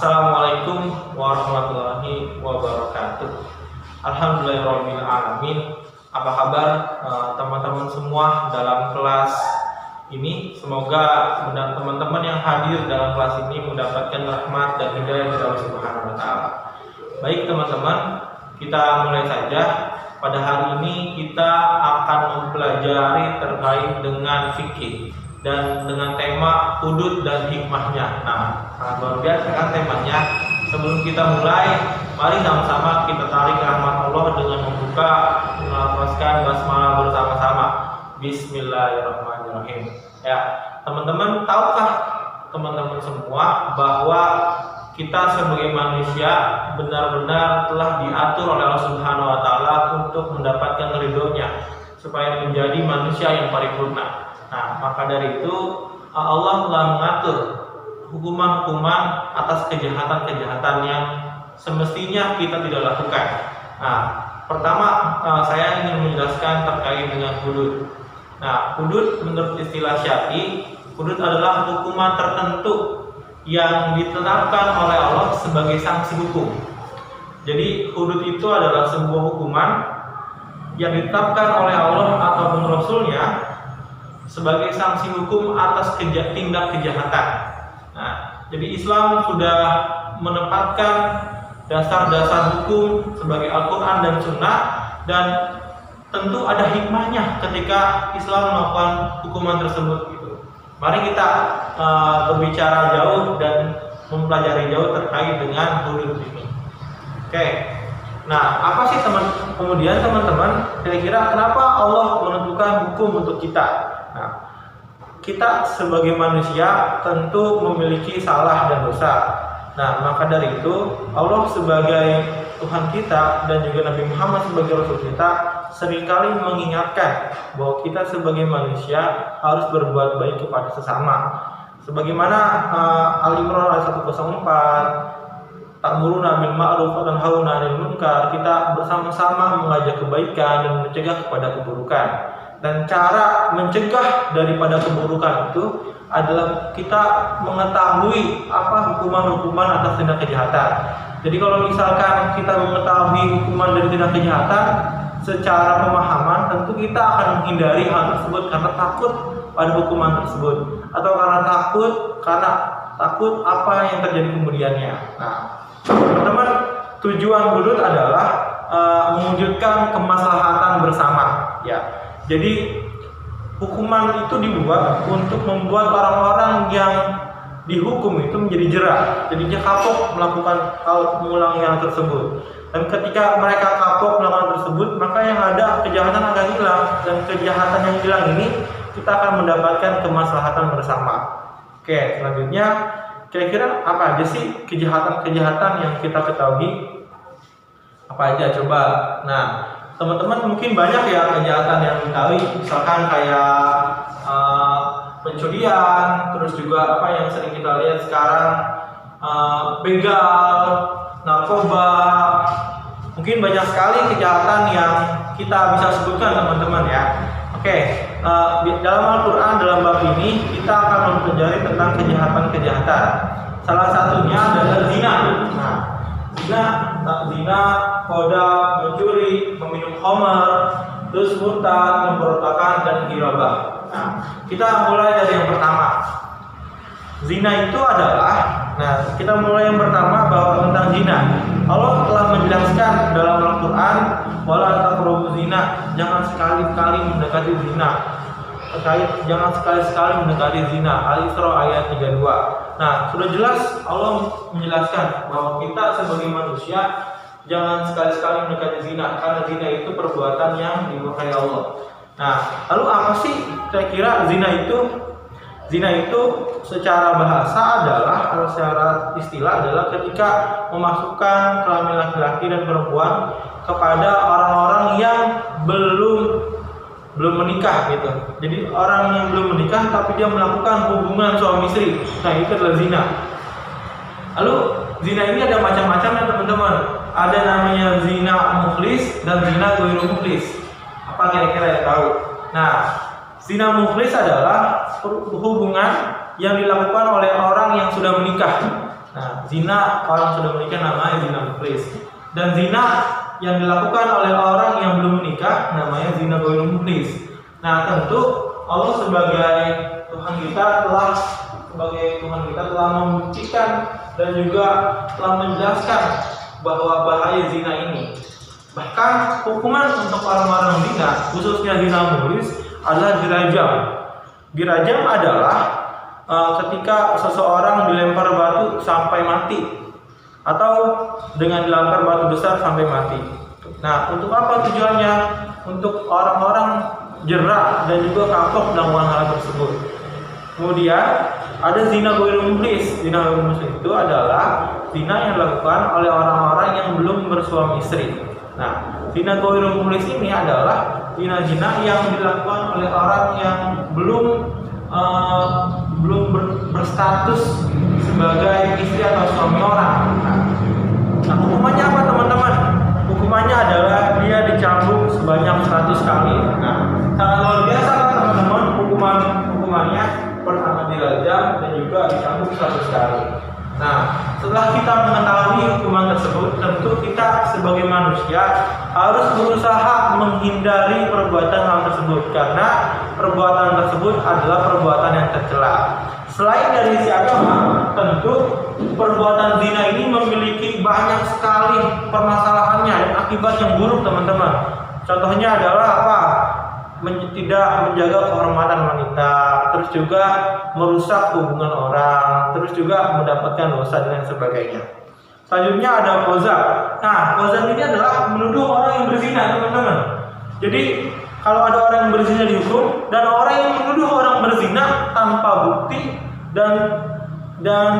Assalamualaikum warahmatullahi wabarakatuh. Alhamdulillahirabbil alamin. Apa kabar teman-teman semua dalam kelas ini? Semoga teman-teman yang hadir dalam kelas ini mendapatkan rahmat dan hidayah dari Allah Subhanahu wa taala. Baik teman-teman, kita mulai saja. Pada hari ini kita akan mempelajari terkait dengan fikih dan dengan tema hudud dan hikmahnya. Nah, sangat luar biasa kan temanya. Sebelum kita mulai, mari sama-sama kita tarik rahmat Allah dengan membuka melafazkan basmalah bersama-sama. Bismillahirrahmanirrahim. Ya, teman-teman, tahukah teman-teman semua bahwa kita sebagai manusia benar-benar telah diatur oleh Allah Subhanahu wa taala untuk mendapatkan ridhonya supaya menjadi manusia yang paripurna. Nah, maka dari itu Allah telah mengatur hukuman-hukuman atas kejahatan-kejahatan yang semestinya kita tidak lakukan. Nah, pertama saya ingin menjelaskan terkait dengan hudud. Nah, hudud menurut istilah syar'i, hudud adalah hukuman tertentu yang ditetapkan oleh Allah sebagai sanksi hukum. Jadi hudud itu adalah sebuah hukuman yang ditetapkan oleh Allah ataupun Rasulnya sebagai sanksi hukum atas tindak kejahatan. Nah, jadi Islam sudah menempatkan dasar-dasar hukum sebagai Al-Quran dan Sunnah, dan tentu ada hikmahnya ketika Islam melakukan hukuman tersebut. Gitu. Mari kita berbicara jauh dan mempelajari jauh terkait dengan hudud ini. Oke. Nah, apa sih kemudian teman-teman, kira-kira kenapa Allah menentukan hukum untuk kita? Nah, kita sebagai manusia tentu memiliki salah dan dosa. Nah, maka dari itu Allah sebagai Tuhan kita dan juga Nabi Muhammad sebagai Rasul kita seringkali mengingatkan bahwa kita sebagai manusia harus berbuat baik kepada sesama. Sebagaimana Al-Imran ayat 104, ta'muruna bil ma'ruf wa tanhauna 'anil munkar, kita bersama-sama mengajak kebaikan dan mencegah kepada keburukan. Dan cara mencegah daripada keburukan itu adalah kita mengetahui apa hukuman-hukuman atas tindak kejahatan. Jadi kalau misalkan kita mengetahui hukuman dari tindak kejahatan secara pemahaman, tentu kita akan menghindari hal tersebut karena takut pada hukuman tersebut, atau karena takut apa yang terjadi kemudiannya. Nah, teman-teman, tujuan hudud adalah mewujudkan kemaslahatan bersama, ya. Jadi hukuman itu dibuat untuk membuat orang-orang yang dihukum itu menjadi jerah. Jadi dia kapok melakukan hal mengulangi hal tersebut. Dan ketika mereka kapok melakukan tersebut, maka yang ada kejahatan akan hilang. Dan kejahatan yang hilang ini kita akan mendapatkan kemaslahatan bersama. Oke, selanjutnya kira-kira apa aja sih kejahatan-kejahatan yang kita ketahui? Apa aja coba? Nah, teman-teman mungkin banyak ya kejahatan yang diketahui, misalkan kayak pencurian, terus juga apa yang sering kita lihat sekarang, begal, narkoba. Mungkin banyak sekali kejahatan yang kita bisa sebutkan teman-teman ya. Oke, dalam Al-Quran dalam bab ini kita akan mempelajari tentang kejahatan-kejahatan. Salah satunya adalah zina. Nah, zina, koda, mencuri, meminum khamar, terus murtad, memberontakan, dan ghirabah. Nah, kita mulai dari yang pertama. Zina itu adalah, kita mulai yang pertama bahwa tentang zina. Allah telah menjelaskan dalam Al-Quran, wala taqrabu zina, jangan sekali-kali mendekati zina. Jangan sekali-sekali mendekati zina. Al-Isra ayat 32. Nah, sudah jelas Allah menjelaskan bahwa kita sebagai manusia jangan sekali-sekali mendekati zina, karena zina itu perbuatan yang dimurkai Allah. Nah, lalu apa sih kira-kira zina itu? Zina itu secara bahasa adalah, atau secara istilah adalah ketika memasukkan kelamin laki-laki dan perempuan kepada orang-orang yang belum menikah gitu. Jadi orang yang belum menikah tapi dia melakukan hubungan suami istri. Nah, itu adalah zina. Lalu zina ini ada macam-macam ya teman-teman. Ada namanya zina mukhlis dan zina ghairu mukhlis. Apa kira-kira yang tahu? Nah, zina mukhlis adalah hubungan yang dilakukan oleh orang yang sudah menikah. Nah, zina orang sudah menikah namanya zina muflis. Dan zina yang dilakukan oleh orang yang belum menikah namanya zina ghairul muflis. Nah, tentu Allah sebagai Tuhan kita telah membuktikan dan juga telah menjelaskan bahwa bahaya zina ini. Bahkan hukuman untuk orang-orang zina, khususnya zina muflis, adalah dirajam. Dirajam adalah ketika seseorang dilempar batu sampai mati, atau dengan dilempar batu besar sampai mati. Nah, untuk apa tujuannya? Untuk orang-orang jerak dan juga kapok melakukan hal tersebut. Kemudian ada zina ghairul muflis. Zina ghairul muflis itu adalah zina yang dilakukan oleh orang-orang yang belum bersuami istri. Nah, zina ghairul muflis ini adalah zina-zina yang dilakukan oleh orang yang belum berstatus sebagai istri atau suami orang. Nah, hukumannya apa teman-teman? Hukumannya adalah dia dicambuk sebanyak 100 kali. Nah, sangat luar biasa kan teman-teman hukumannya. Pertama dirajam dan juga dicambuk 100 kali. Nah, setelah kita mengetahui hukuman tersebut, tentu kita sebagai manusia harus berusaha menghindari perbuatan hal tersebut, karena perbuatan tersebut adalah perbuatan yang tercela. Selain dari sisi agama, tentu perbuatan zina ini memiliki banyak sekali permasalahannya dan akibat yang buruk teman-teman. Contohnya adalah apa? Tidak menjaga kehormatan wanita, terus juga merusak hubungan orang, terus juga mendapatkan dosa dan sebagainya. Selanjutnya ada qazaf. Nah, qazaf ini adalah menuduh orang yang berzina teman-teman. Jadi kalau ada orang yang berzina dihukum, dan orang yang menuduh orang berzina tanpa bukti dan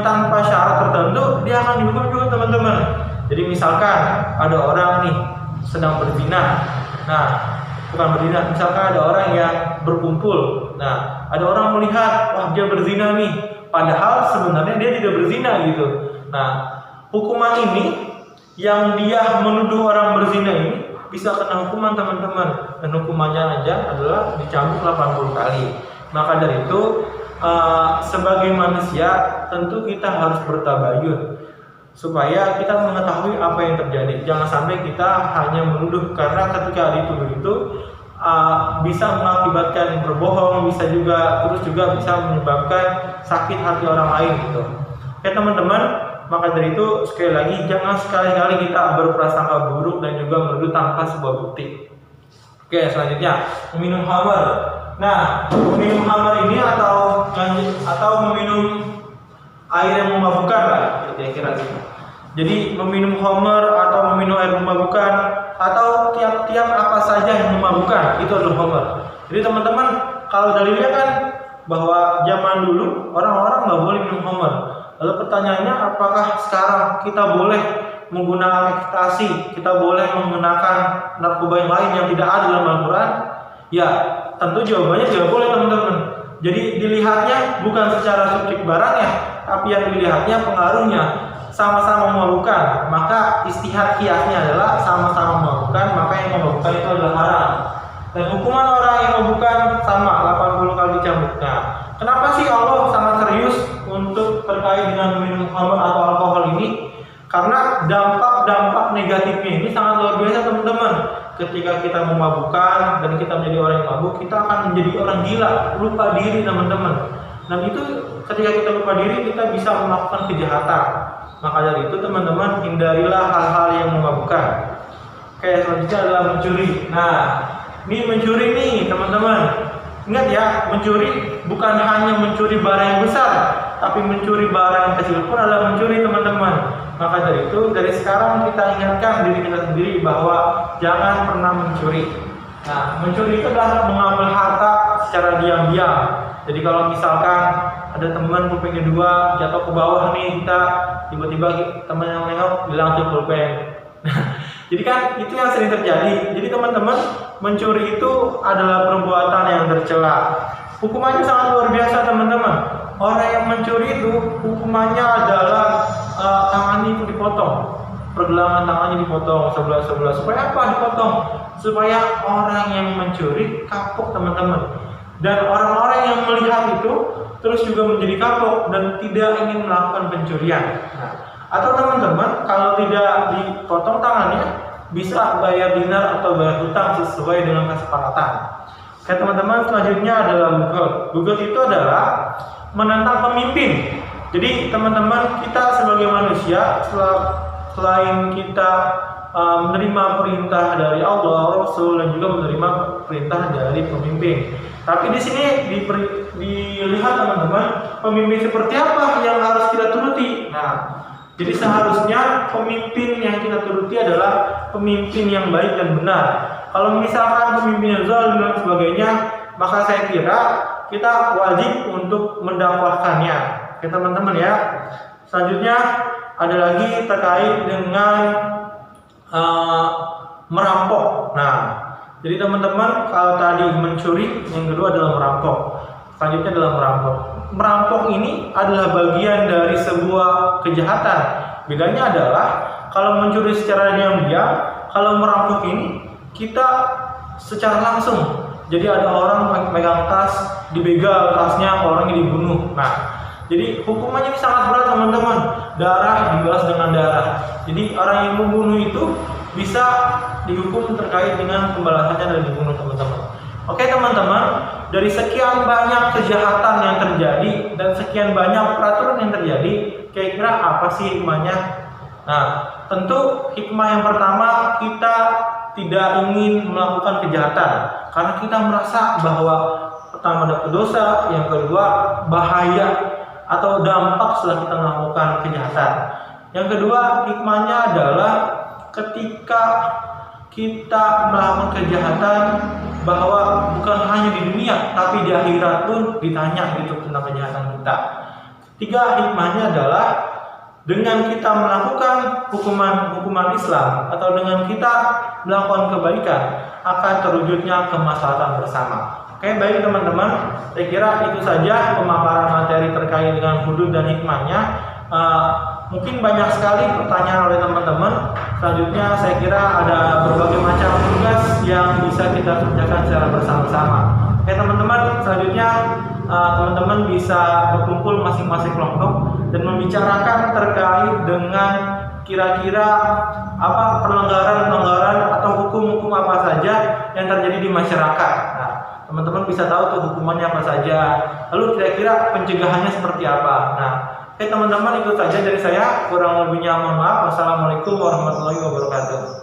tanpa syarat tertentu, dia akan dihukum juga teman-teman. Jadi misalkan ada orang nih sedang berzina. Nah, bukan berzina, misalkan ada orang yang berkumpul. Nah, ada orang melihat, wah dia berzina nih, padahal sebenarnya dia tidak berzina gitu. Nah, hukuman ini yang dia menuduh orang berzina ini bisa kena hukuman teman-teman, dan hukumannya aja adalah dicambuk 80 kali. Maka dari itu sebagai manusia tentu kita harus bertabayun supaya kita mengetahui apa yang terjadi. Jangan sampai kita hanya menuduh, karena ketika dituduh itu bisa mengakibatkan berbohong, bisa juga bisa menyebabkan sakit hati orang lain gitu. Oke teman-teman, maka dari itu sekali lagi jangan sekali-kali kita berprasangka buruk dan juga menuduh tanpa sebuah bukti. Oke, selanjutnya meminum khamar. Nah, meminum khamar ini atau meminum air yang memabukkan lah, kira-kira gitu. Jadi meminum khamar atau meminum air memabukkan atau tiap-tiap apa saja yang memabukkan itu adalah khamar. Jadi teman-teman, kalau dalilnya kan bahwa zaman dulu orang-orang nggak boleh minum khamar. Lalu pertanyaannya, apakah sekarang kita boleh menggunakan ekstasi, kita boleh menggunakan narkoba yang lain yang tidak ada dalam Al-Quran? Ya, tentu jawabannya tidak boleh teman-teman. Jadi dilihatnya bukan secara subjek barangnya, tapi yang dilihatnya pengaruhnya. Sama-sama memabukkan, maka istihad kiasnya adalah sama-sama memabukkan, maka yang memabukkan itu adalah haram. Dan hukuman orang yang memabukkan sama 80 kali dicambuk. Nah, kenapa sih Allah sangat serius untuk terkait dengan minum khamr atau alkohol ini? Karena dampak-dampak negatifnya ini sangat luar biasa teman-teman. Ketika kita memabukkan dan kita menjadi orang yang mabuk, kita akan menjadi orang gila, lupa diri teman-teman. Dan itu ketika kita lupa diri, kita bisa melakukan kejahatan. Maka dari itu teman-teman, hindarilah hal-hal yang memabukkan. Oke, selanjutnya adalah mencuri. Nah, ini mencuri nih teman-teman. Ingat ya, mencuri bukan hanya mencuri barang yang besar, tapi mencuri barang yang kecil pun adalah mencuri teman-teman. Maka dari itu, dari sekarang kita ingatkan diri kita sendiri bahwa jangan pernah mencuri. Nah, mencuri itu adalah mengambil harta secara diam-diam. Jadi kalau misalkan ada teman pulpennya 2 jatuh ke bawah nih, kita tiba-tiba teman yang nengok bilang tuh pulpen. Jadi kan itu yang sering terjadi. Jadi teman-teman, mencuri itu adalah perbuatan yang tercela. Hukumannya sangat luar biasa teman-teman. Orang yang mencuri itu hukumannya adalah tangannya itu dipotong, pergelangan tangannya dipotong sebelah. Supaya apa dipotong? Supaya orang yang mencuri kapok teman-teman. Dan orang-orang yang melihat itu terus juga menjadi kapok dan tidak ingin melakukan pencurian. Nah, atau teman-teman kalau tidak dipotong tangannya bisa bayar dinar atau bayar hutang sesuai dengan kesepakatan. Oke teman-teman, selanjutnya adalah bugot. Bugot itu adalah menentang pemimpin. Jadi teman-teman, kita sebagai manusia selain kita menerima perintah dari Allah, Rasul, dan juga menerima perintah dari pemimpin. Tapi di sini dilihat teman-teman, pemimpin seperti apa yang harus kita turuti. Nah, jadi seharusnya pemimpin yang kita turuti adalah pemimpin yang baik dan benar. Kalau misalkan pemimpin yang zalim dan sebagainya, maka saya kira kita wajib untuk mendakwahkannya. Oke teman-teman ya. Selanjutnya ada lagi terkait dengan merampok. Nah, jadi teman-teman kalau tadi mencuri, yang kedua adalah merampok. Selanjutnya adalah merampok. Merampok ini adalah bagian dari sebuah kejahatan. Bedanya adalah kalau mencuri secara diam-diam, kalau merampok ini kita secara langsung. Jadi ada orang megang tas, dibegal tasnya, orangnya dibunuh. Nah, jadi hukumannya ini sangat berat teman-teman. Darah dibalas dengan darah. Jadi orang yang membunuh itu bisa dihukum terkait dengan pembalasannya dan dibunuh teman-teman. Oke teman-teman, dari sekian banyak kejahatan yang terjadi dan sekian banyak peraturan yang terjadi, kira-kira apa sih hikmahnya? Nah, tentu hikmah yang pertama, kita tidak ingin melakukan kejahatan karena kita merasa bahwa pertama dapat dosa, yang kedua bahaya atau dampak setelah kita melakukan kejahatan. Yang kedua, hikmahnya adalah ketika kita melakukan kejahatan, bahwa bukan hanya di dunia tapi di akhirat pun ditanya gitu tentang kejahatan kita. Tiga, hikmahnya adalah dengan kita melakukan hukuman Islam atau dengan kita melakukan kebaikan akan terwujudnya kemaslahatan bersama. Oke, baik teman-teman, saya kira itu saja pemaparan materi terkait dengan hudud dan hikmahnya. Mungkin banyak sekali pertanyaan oleh teman-teman. Selanjutnya saya kira ada berbagai macam tugas yang bisa kita kerjakan secara bersama-sama. Oke teman-teman, selanjutnya teman-teman bisa berkumpul masing-masing kelompok dan membicarakan terkait dengan kira-kira apa pelanggaran-pelanggaran atau hukum-hukum apa saja yang terjadi di masyarakat. Nah, teman-teman bisa tahu tuh hukumannya apa saja. Lalu kira-kira pencegahannya seperti apa. Nah, oke teman-teman, itu saja dari saya. Kurang lebihnya mohon maaf. Wassalamualaikum warahmatullahi wabarakatuh.